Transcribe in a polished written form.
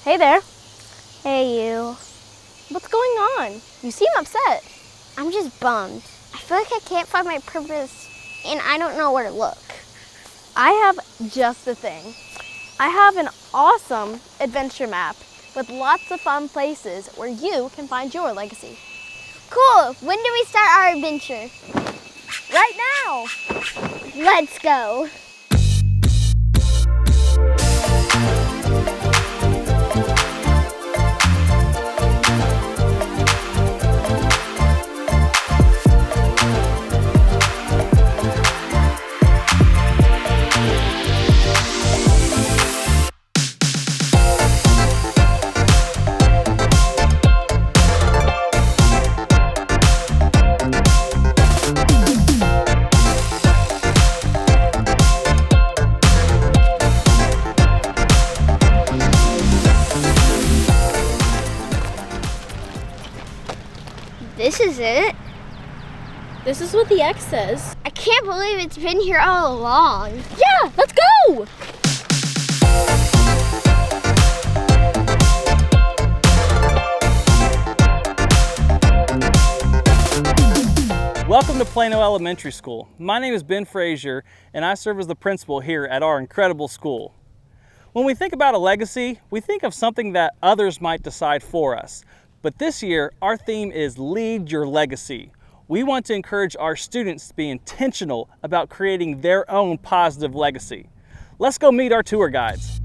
Hey there. Hey, you. What's going on? You seem upset. I'm just bummed. I feel like I can't find my purpose, and I don't know where to look. I have just the thing. I have an awesome adventure map with lots of fun places where you can find your legacy. Cool. When do we start our adventure? Right now! Let's go. This is it. This is what the X says. I can't believe it's been here all along. Yeah, let's go! Welcome to Plano Elementary School. My name is Ben Frazier and I serve as the principal here at our incredible school. When we think about a legacy, we think of something that others might decide for us. But this year, our theme is Lead Your Legacy. We want to encourage our students to be intentional about creating their own positive legacy. Let's go meet our tour guides.